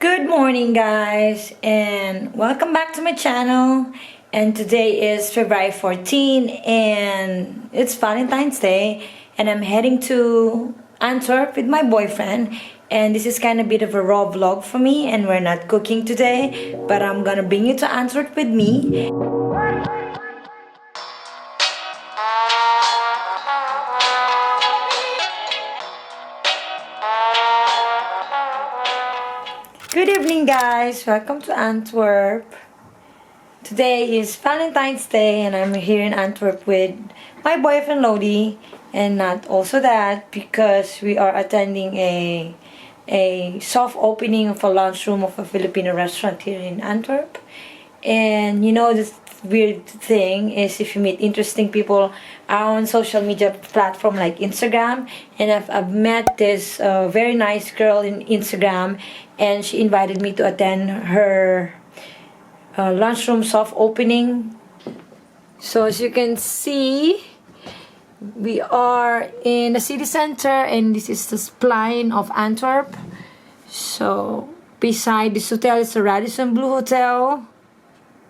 Good morning, guys, and welcome back to my channel. And today is February 14, and it's Valentine's Day, and I'm heading to Antwerp with my boyfriend. And this is kind of a bit of a raw vlog for me, and we're not cooking today, but I'm gonna bring you to Antwerp with me. Good evening, guys. Welcome to Antwerp. Today is Valentine's Day, and I'm here in Antwerp with my boyfriend Lodi, and not also that because we are attending a soft opening of a lunchroom of a Filipino restaurant here in Antwerp. And you know, this weird thing is if you meet interesting people on social media platform like Instagram, and I've met this very nice girl in Instagram, and she invited me to attend her lunchroom soft opening. So as you can see, we are in the city center, and this is the spline of Antwerp. So beside this hotel is the Radisson Blue Hotel.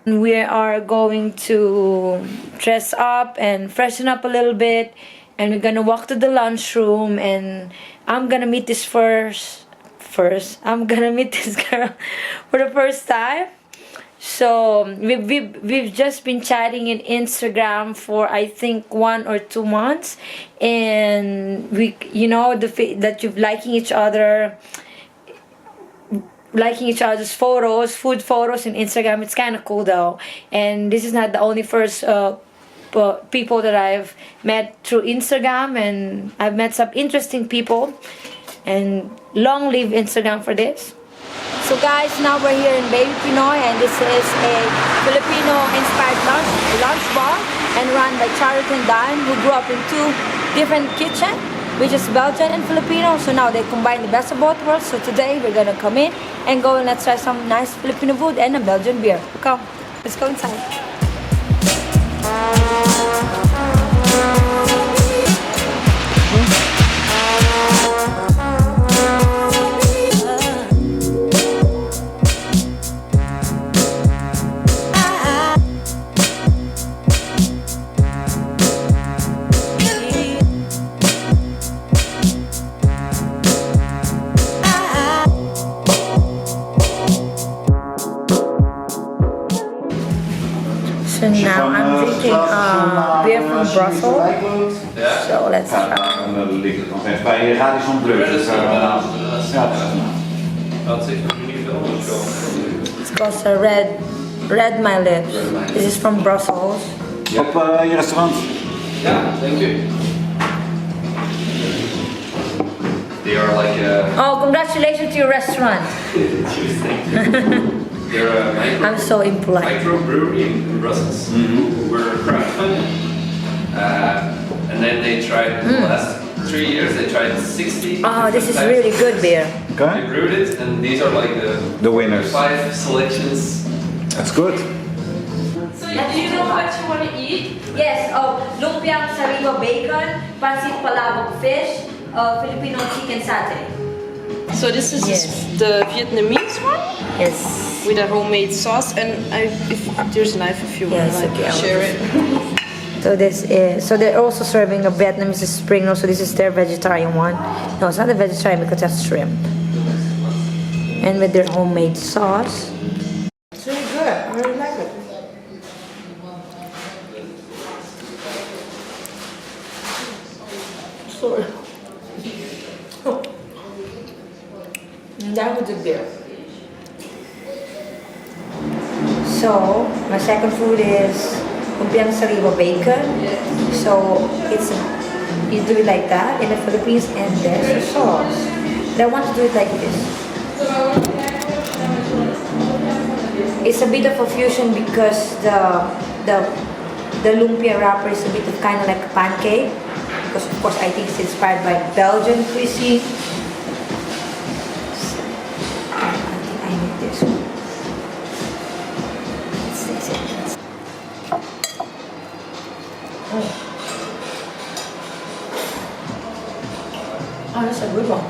We are going to dress up and freshen up a little bit, and we're gonna walk to the lunchroom, and I'm gonna meet this I'm gonna meet this girl for the first time. So we've just been chatting in Instagram for I think 1 or 2 months, and we, you know, that you're liking each other's photos, food photos in Instagram. It's kind of cool though, and this is not the only first people that I've met through Instagram, and I've met some interesting people, and long live Instagram for this. So guys, now we're here in Baby Pinoy, and this is a Filipino inspired lunch bar and run by Charlotte and Dan, who grew up in 2 different kitchens, which is Belgian and Filipino. So now they combine the best of both worlds. So today we're gonna come in and go and let's try some nice Filipino food and a Belgian beer. Come, let's go inside. So now I'm drinking beer from Brussels. So let's try. Bij Radisson Bleu. It's called a red my lips. This is from Brussels. Op je restaurant. Ja, thank you. They are like Oh, congratulations to your restaurant. they're a I'm so impolite. microbrewery in Brussels. We're craftsmen. And then they tried the last 3 years. They tried 60. Oh, this is types. really good beer. They Okay. brewed it, and these are like The winners. 5 selections. That's good. So do you know what you want to eat? Yes, lumpiang sariwa bacon, pancit palabok fish, Filipino chicken satay. So this is Yes. the Vietnamese one Yes. with a homemade sauce, and if there's a knife if you Yes, want to okay, I will share it. So this is, so they're also serving a Vietnamese spring roll. So this is their vegetarian one. No, it's not a vegetarian because that's shrimp. And with their homemade sauce. It's really good. I really like it. Sorry. And that was the beer. So my second food is lumpiang sariwa bacon. So you do it like that in the Philippines, and there's a sauce. And I want to do it like this. It's a bit of a fusion because the lumpia wrapper is a bit of kind of like a pancake. Because of course I think it's inspired by Belgian cuisine. So, I think I need this one. Let's taste it. Oh, that's a good one.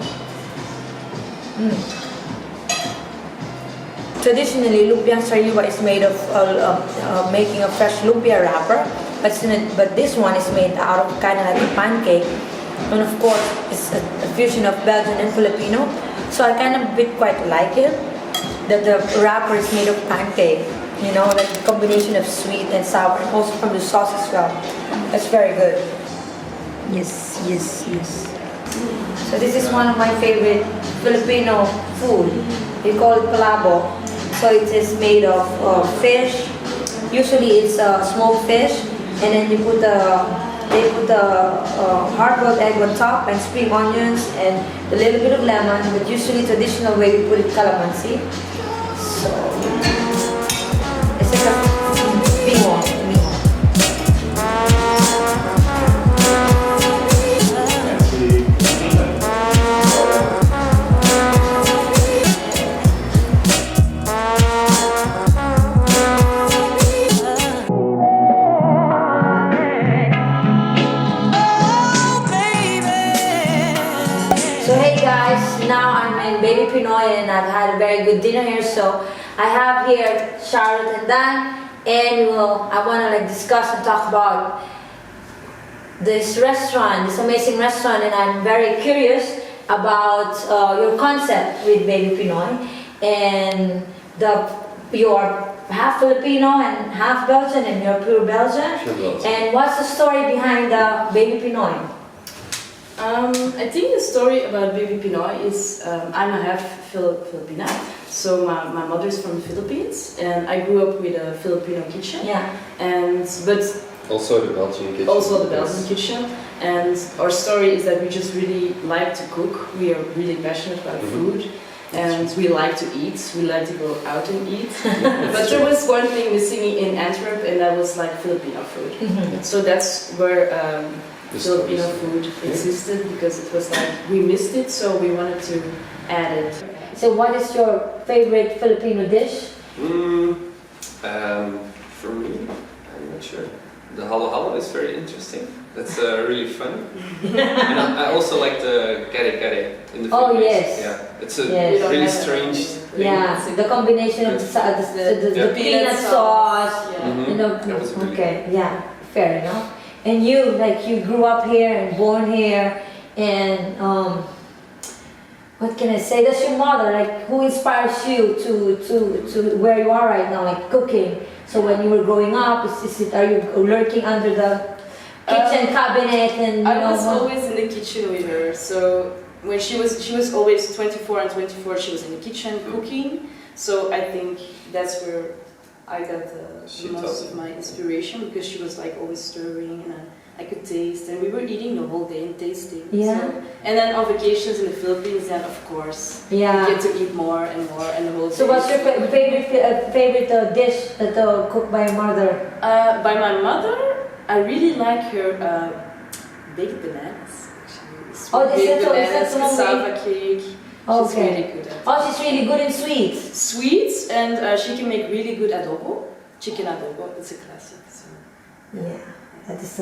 traditionally lumpiang sariwa is made of making a fresh lumpia wrapper, but this one is made out of kind of like a pancake, and of course it's a fusion of Belgian and Filipino. So I kind of quite like it that the wrapper is made of pancake. You know, like a combination of sweet and sour, and also from the sauce as well. That's very good. Yes, yes, yes. So this is one of my favorite Filipino food. We call it palabo. So it is made of fish. Usually it's smoked fish, and then they put a hard-boiled egg on top and spring onions and a little bit of lemon. But usually traditional way we put it calamansi. So it's like a big one. Now I'm in Baby Pinoy and I've had a very good dinner here, so I have here Charlotte and Dan, and I want to discuss and talk about this restaurant, this amazing restaurant, and I'm very curious about your concept with Baby Pinoy, and you're half Filipino and half Belgian, and you're pure Belgian. Pure Belgian. And what's the story behind the Baby Pinoy? I think the story about Baby Pinoy is I'm a half Filipina, so my mother's from the Philippines, and I grew up with a Filipino kitchen. Yeah. But Also the Belgian kitchen. also the Belgian kitchen, and our story is that we just really like to cook. We are really passionate about food, and we like to eat. We like to go out and eat. But there was one thing missing in Antwerp, and that was like Filipino food. So that's where Filipino food existed, because it was like we missed it, so we wanted to add it. So what is your favorite Filipino dish? For me, I'm not sure. The halo halo is very interesting. That's really fun. And I also like the kare kare in the Oh, Philippines. yes. Yeah, it's a Yes. really strange thing. Yeah, the combination of the peanut sauce. And That was really okay, yeah, fair enough. And you grew up here and born here, and what can I say? That's your mother. Who inspires you to where you are right now, cooking? So when you were growing up, are you lurking under the kitchen cabinet and I was always in the kitchen with her. So when she was always 24 and 24, she was in the kitchen cooking. So I think that's where I got most of my inspiration, because she was always stirring, and I could taste, and we were eating the whole day and tasting. Yeah. So, and then on vacations in the Philippines, then of course we get to eat more and more, and the whole day. So what's your favorite dish that cooked by your mother? By my mother, I really like her baked bananas. Actually. Oh, Baked is bananas, that cassava cake. She's really good at it. Oh, she's really good in sweets. Sweets, and she can make really good adobo, chicken adobo. It's a classic. So. Yeah, that is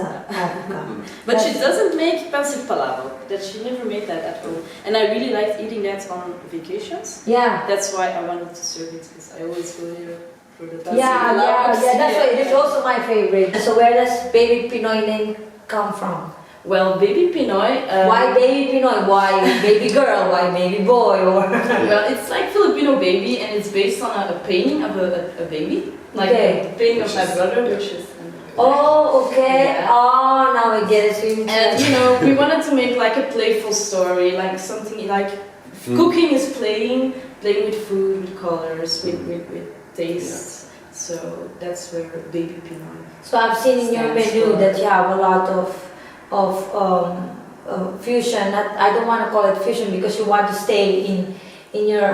But she doesn't make pancit palabo. That she never made that at home, and I really liked eating that on vacations. Yeah. That's why I wanted to serve it, because I always go here for the pancit Yeah, palabo. that's why it is also my favorite. So where does Baby Pinoy name come from? Well, Baby Pinoy. Why Baby Pinoy? Why baby girl? Why baby boy? Or Well, it's like Filipino baby, and it's based on a painting of a baby, like Okay. a painting of my brother, which is. oh, okay. Yeah. Oh, now I get it. So And we wanted to make a playful story, something cooking is playing with food, with colors, with taste. So that's where Baby Pinoy. So I've seen in your menu that you have a lot of fusion. I don't want to call it fusion because you want to stay in your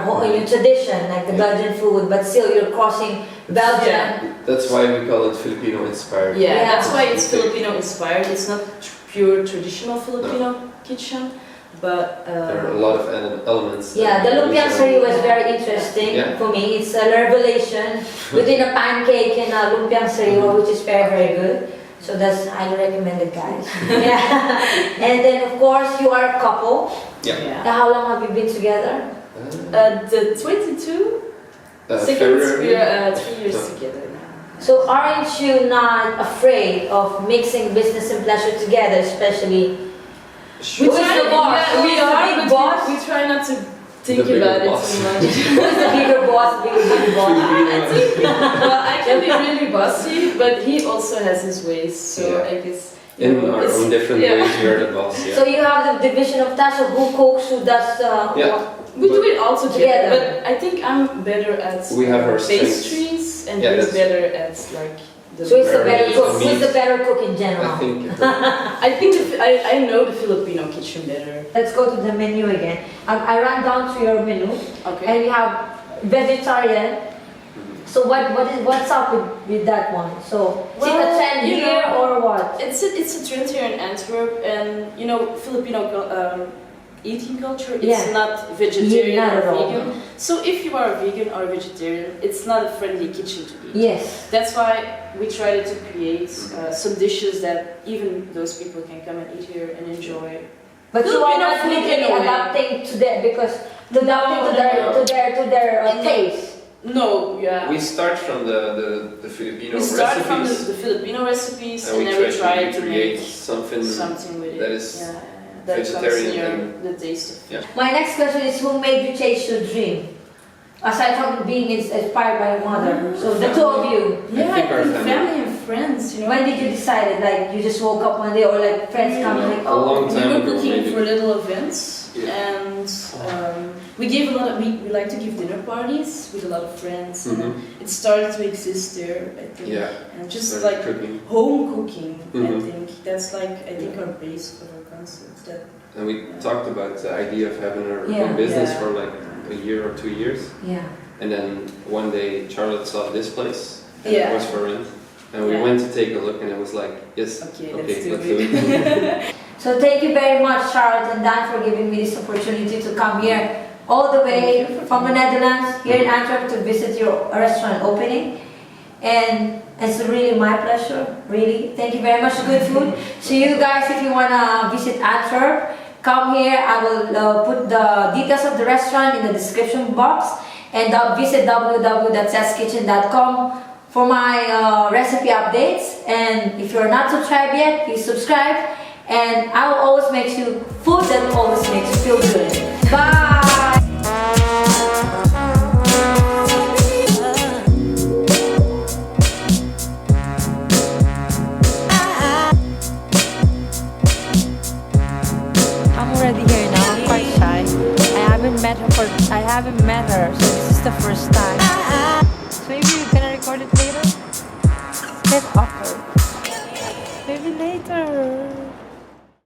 tradition, like the Belgian food, but still you're crossing Belgian. That's why we call it Filipino Inspired. Yeah, that's why it's Filipino inspired. It's not pure traditional Filipino kitchen, but There are a lot of elements. Yeah, the lumpiang sariwa was very interesting for me. It's a revelation within a pancake and a lumpiang sariwa, which is very, very good. So that's highly recommended, guys. Yeah. And then of course you are a couple. Yeah. How long have you been together? The 22 Second, February. we are 3 years together now. So aren't you not afraid of mixing business and pleasure together, especially? Sure. Who is the boss? Yeah, Who we is the are, big but boss? we try not to think The bigger about it boss. too much. Who's the bigger boss, big boss? Well, I can be really bossy, but he also has his ways, so Yeah. I guess. In our own different ways, we are the boss. Yeah. So you have the division of tasks of who cooks, who does Yeah. We do it all together, Together. but I think I'm better at We have our strengths. pastries, and Yeah, he's that's- better at like the. So he's the better Very cook. meat. Who's the better cook in general? I think. I think I know the Filipino kitchen better. Let's go to the menu again. I ran down to your menu, Okay. and we have vegetarian. So what's up with that one? So is it a Well, trend you here know, or what? It's a trend here in Antwerp, and you know Filipino eating culture. It's Yeah. not vegetarian Yeah, not or at all. vegan. So if you are a vegan or a vegetarian, it's not a friendly kitchen to eat. Yes. That's why we tried to create some dishes that even those people can come and eat here and enjoy. But you are Filipino not food really in a way. adapting to them because adapting to their taste. No, yeah. We start from the Filipino We start recipes, from the Filipino recipes, and and we then we try try to to create make something. something with it. that is that vegetarian comes near and- the taste of. Yeah. My next question is who made you change your dream? Aside from being inspired by your mother, so the two of you. Yeah, I think our family. family and friends, you know. When did you decide it? Like you just woke up one day, or like friends come and like, A long oh, time We were ago, cooking maybe. for little events, Yeah. and we gave a lot of. We like to give dinner parties with a lot of friends, Mhm. and it started to exist there. I think, Yeah. and just Started like cooking. home cooking. I Mhm. think that's like our base of our concept. That And we talked about the idea of having our Yeah. own business Yeah. for like a year or 2 years. yeah. And then one day Charlotte saw this place, and Yeah. it was for rent. And we Yeah. went to take a look, and it was like, yes, Okay, okay, let's do let's do it. it. So thank you very much, Charlotte and Dan, for giving me this opportunity to come here all the way from the Netherlands here in Antwerp to visit your restaurant opening. And it's really my pleasure, really. Thank you very much. Good food. So you guys, if you wanna visit Antwerp, come here. I will put the details of the restaurant in the description box, and visit www.seskitchen.com for my recipe updates. And if you're not subscribed yet, please subscribe. And I will always make you food that always makes you feel good. Bye! I'm already here now. I'm quite shy. I haven't met her, so this is the first time. So maybe we're gonna record it later. It's a bit awkward. Maybe later.